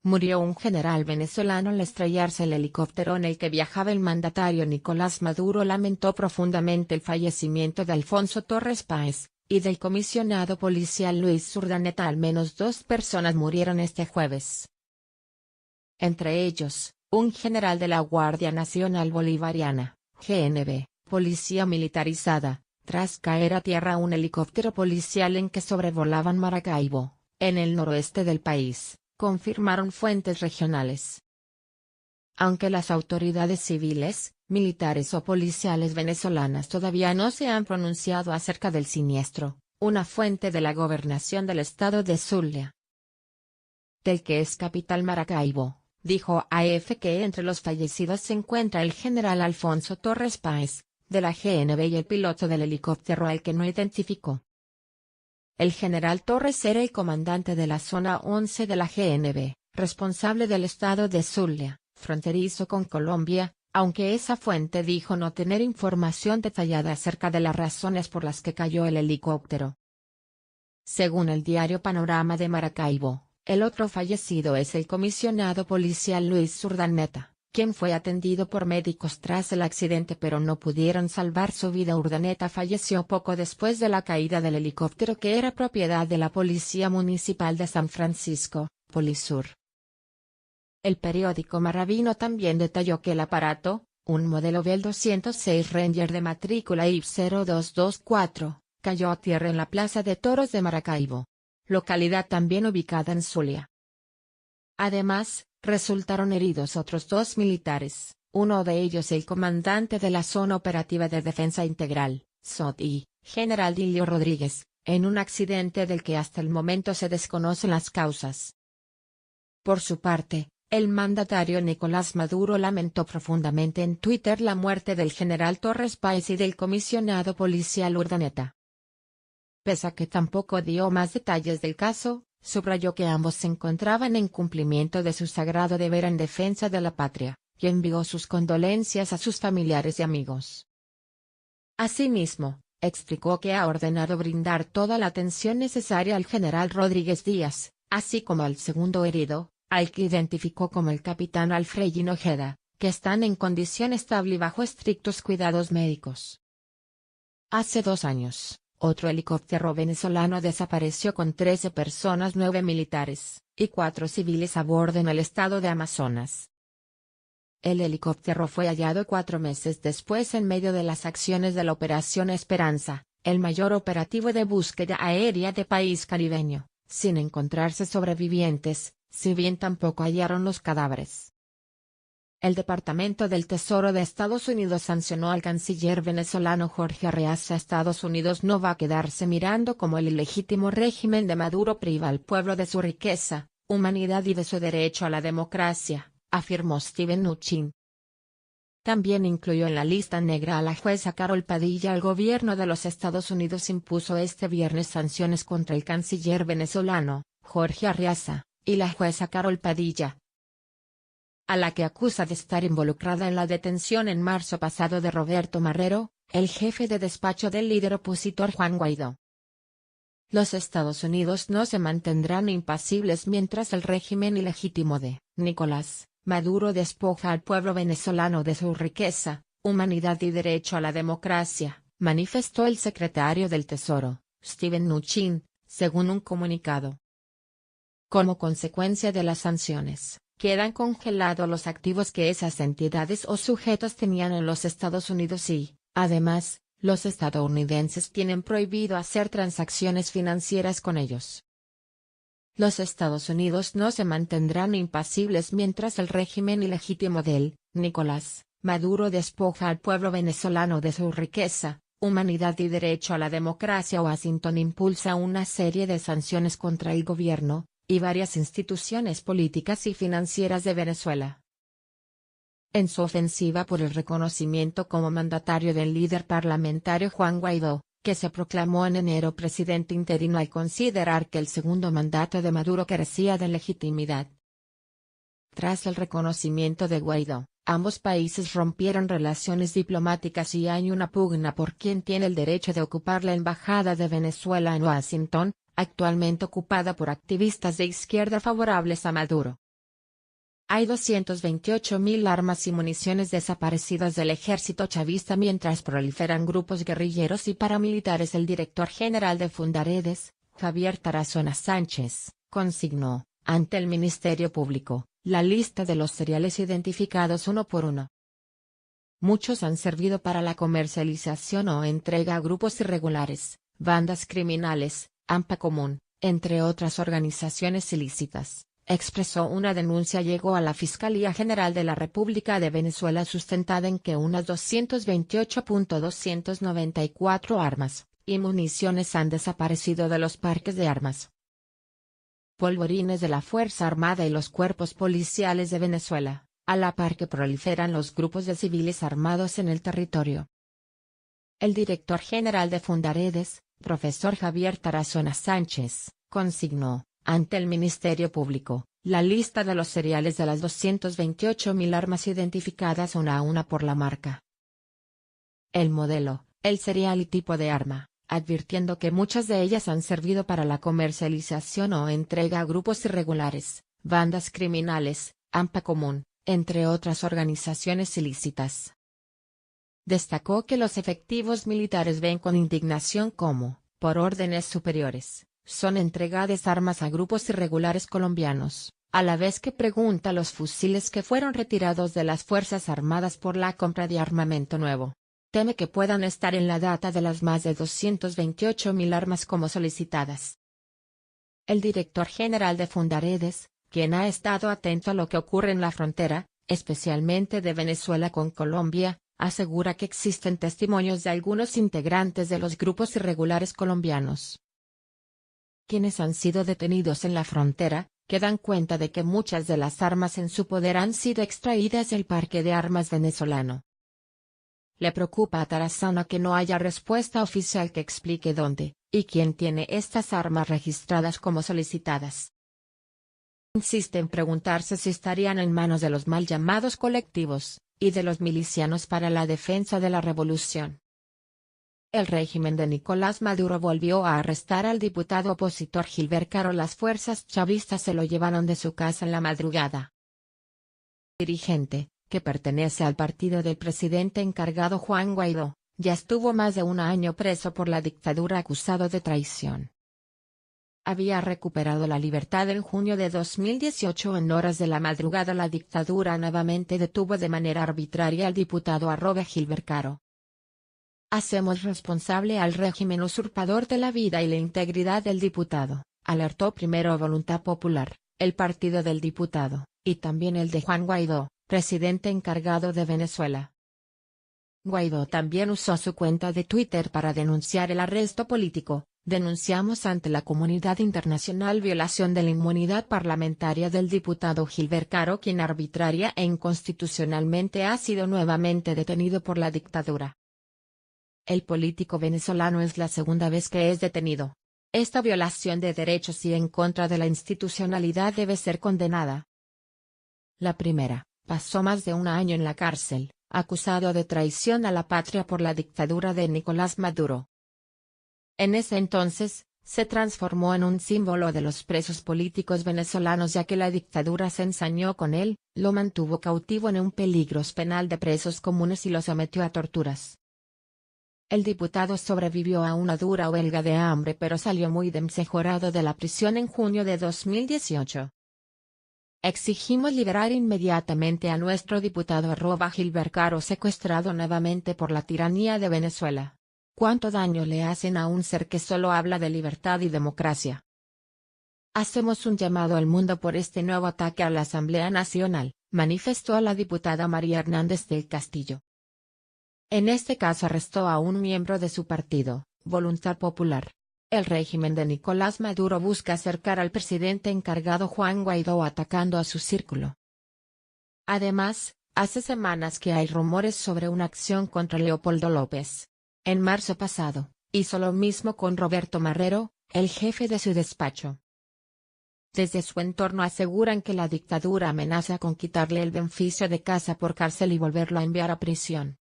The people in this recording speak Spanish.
murió un general venezolano al estrellarse el helicóptero en el que viajaba el mandatario Nicolás Maduro. Lamentó profundamente el fallecimiento de Alfonso Torres Páez, y del comisionado policial Luis Urdaneta. Al menos 2 personas murieron este jueves. Entre ellos, un general de la Guardia Nacional Bolivariana, GNB, policía militarizada, tras caer a tierra un helicóptero policial en que sobrevolaban Maracaibo, en el noroeste del país, confirmaron fuentes regionales. Aunque las autoridades civiles, militares o policiales venezolanas todavía no se han pronunciado acerca del siniestro, una fuente de la gobernación del estado de Zulia, del que es capital Maracaibo, dijo a AF que entre los fallecidos se encuentra el general Alfonso Torres Páez, de la GNB, y el piloto del helicóptero al que no identificó. El general Torres era el comandante de la zona 11 de la GNB, responsable del estado de Zulia, fronterizo con Colombia, aunque esa fuente dijo no tener información detallada acerca de las razones por las que cayó el helicóptero. Según el diario Panorama de Maracaibo, el otro fallecido es el comisionado policial Luis Urdaneta, quien fue atendido por médicos tras el accidente pero no pudieron salvar su vida. Urdaneta falleció poco después de la caída del helicóptero, que era propiedad de la Policía Municipal de San Francisco, Polisur. El periódico Marabino también detalló que el aparato, un modelo Bell 206 Ranger de matrícula IP 0224, cayó a tierra en la Plaza de Toros de Maracaibo, localidad también ubicada en Zulia. Además, resultaron heridos otros 2 militares, uno de ellos el comandante de la Zona Operativa de Defensa Integral, ZODI, general Dilio Rodríguez, en un accidente del que hasta el momento se desconocen las causas. Por su parte, el mandatario Nicolás Maduro lamentó profundamente en Twitter la muerte del general Torres Páez y del comisionado policial Urdaneta. Pese a que tampoco dio más detalles del caso, subrayó que ambos se encontraban en cumplimiento de su sagrado deber en defensa de la patria, y envió sus condolencias a sus familiares y amigos. Asimismo, explicó que ha ordenado brindar toda la atención necesaria al general Rodríguez Díaz, así como al segundo herido, al que identificó como el capitán Alfredo Ojeda, que están en condición estable y bajo estrictos cuidados médicos. Hace 2 años, otro helicóptero venezolano desapareció con 13 personas, 9 militares, y 4 civiles a bordo en el estado de Amazonas. El helicóptero fue hallado 4 meses después en medio de las acciones de la Operación Esperanza, el mayor operativo de búsqueda aérea de país caribeño, sin encontrarse sobrevivientes, si bien tampoco hallaron los cadáveres. El Departamento del Tesoro de Estados Unidos sancionó al canciller venezolano Jorge Arreaza. Estados Unidos no va a quedarse mirando como el ilegítimo régimen de Maduro priva al pueblo de su riqueza, humanidad y de su derecho a la democracia, afirmó Steven Mnuchin. También incluyó en la lista negra a la jueza Carol Padilla. El gobierno de los Estados Unidos impuso este viernes sanciones contra el canciller venezolano, Jorge Arreaza, y la jueza Carol Padilla, a la que acusa de estar involucrada en la detención en marzo pasado de Roberto Marrero, el jefe de despacho del líder opositor Juan Guaidó. Los Estados Unidos no se mantendrán impasibles mientras el régimen ilegítimo de Nicolás Maduro despoja al pueblo venezolano de su riqueza, humanidad y derecho a la democracia, manifestó el secretario del Tesoro, Steven Mnuchin, según un comunicado. Como consecuencia de las sanciones, quedan congelados los activos que esas entidades o sujetos tenían en los Estados Unidos y, además, los estadounidenses tienen prohibido hacer transacciones financieras con ellos. Los Estados Unidos no se mantendrán impasibles mientras el régimen ilegítimo de Nicolás Maduro despoja al pueblo venezolano de su riqueza, humanidad y derecho a la democracia. Washington impulsa una serie de sanciones contra el gobierno y varias instituciones políticas y financieras de Venezuela. En su ofensiva por el reconocimiento como mandatario del líder parlamentario Juan Guaidó, que se proclamó en enero presidente interino al considerar que el segundo mandato de Maduro carecía de legitimidad. Tras el reconocimiento de Guaidó, ambos países rompieron relaciones diplomáticas y hay una pugna por quién tiene el derecho de ocupar la embajada de Venezuela en Washington, actualmente ocupada por activistas de izquierda favorables a Maduro. Hay 228.000 armas y municiones desaparecidas del ejército chavista mientras proliferan grupos guerrilleros y paramilitares. El director general de Fundaredes, Javier Tarazona Sánchez, consignó, ante el Ministerio Público, la lista de los cereales identificados uno por uno. Muchos han servido para la comercialización o entrega a grupos irregulares, bandas criminales, AMPA Común, entre otras organizaciones ilícitas, expresó. Una denuncia llegó a la Fiscalía General de la República de Venezuela sustentada en que unas 228.294 armas y municiones han desaparecido de los parques de armas, polvorines de la Fuerza Armada y los cuerpos policiales de Venezuela, a la par que proliferan los grupos de civiles armados en el territorio. El director general de Fundaredes, profesor Javier Tarazona Sánchez, consignó, ante el Ministerio Público, la lista de los cereales de las 228.000 armas identificadas una a una por la marca, el modelo, el cereal y tipo de arma, advirtiendo que muchas de ellas han servido para la comercialización o entrega a grupos irregulares, bandas criminales, AMPA Común, entre otras organizaciones ilícitas. Destacó que los efectivos militares ven con indignación cómo, por órdenes superiores, son entregadas armas a grupos irregulares colombianos, a la vez que pregunta los fusiles que fueron retirados de las Fuerzas Armadas por la compra de armamento nuevo. Teme que puedan estar en la data de las más de 228.000 armas como solicitadas. El director general de Fundaredes, quien ha estado atento a lo que ocurre en la frontera, especialmente de Venezuela con Colombia, asegura que existen testimonios de algunos integrantes de los grupos irregulares colombianos, quienes han sido detenidos en la frontera, que dan cuenta de que muchas de las armas en su poder han sido extraídas del parque de armas venezolano. Le preocupa a Tarazona que no haya respuesta oficial que explique dónde y quién tiene estas armas registradas como solicitadas. Insiste en preguntarse si estarían en manos de los mal llamados colectivos y de los milicianos para la defensa de la revolución. El régimen de Nicolás Maduro volvió a arrestar al diputado opositor Gilbert Caro. Las fuerzas chavistas se lo llevaron de su casa en la madrugada. El dirigente, que pertenece al partido del presidente encargado Juan Guaidó, ya estuvo más de un año preso por la dictadura acusado de traición. Había recuperado la libertad en junio de 2018. En horas de la madrugada la dictadura nuevamente detuvo de manera arbitraria al diputado Gilbert Caro. Hacemos responsable al régimen usurpador de la vida y la integridad del diputado, alertó primero Voluntad Popular, el partido del diputado, y también el de Juan Guaidó, presidente encargado de Venezuela. Guaidó también usó su cuenta de Twitter para denunciar el arresto político. Denunciamos ante la comunidad internacional violación de la inmunidad parlamentaria del diputado Gilbert Caro, quien arbitraria e inconstitucionalmente ha sido nuevamente detenido por la dictadura. El político venezolano es la segunda vez que es detenido. Esta violación de derechos y en contra de la institucionalidad debe ser condenada. La primera, pasó más de un año en la cárcel, acusado de traición a la patria por la dictadura de Nicolás Maduro. En ese entonces, se transformó en un símbolo de los presos políticos venezolanos ya que la dictadura se ensañó con él, lo mantuvo cautivo en un peligros penal de presos comunes y lo sometió a torturas. El diputado sobrevivió a una dura huelga de hambre pero salió muy desmejorado de la prisión en junio de 2018. Exigimos liberar inmediatamente a nuestro diputado Gilbert Caro, secuestrado nuevamente por la tiranía de Venezuela. ¿Cuánto daño le hacen a un ser que solo habla de libertad y democracia? Hacemos un llamado al mundo por este nuevo ataque a la Asamblea Nacional, manifestó la diputada María Hernández del Castillo. En este caso arrestó a un miembro de su partido, Voluntad Popular. El régimen de Nicolás Maduro busca acercar al presidente encargado Juan Guaidó atacando a su círculo. Además, hace semanas que hay rumores sobre una acción contra Leopoldo López. En marzo pasado, hizo lo mismo con Roberto Marrero, el jefe de su despacho. Desde su entorno aseguran que la dictadura amenaza con quitarle el beneficio de casa por cárcel y volverlo a enviar a prisión.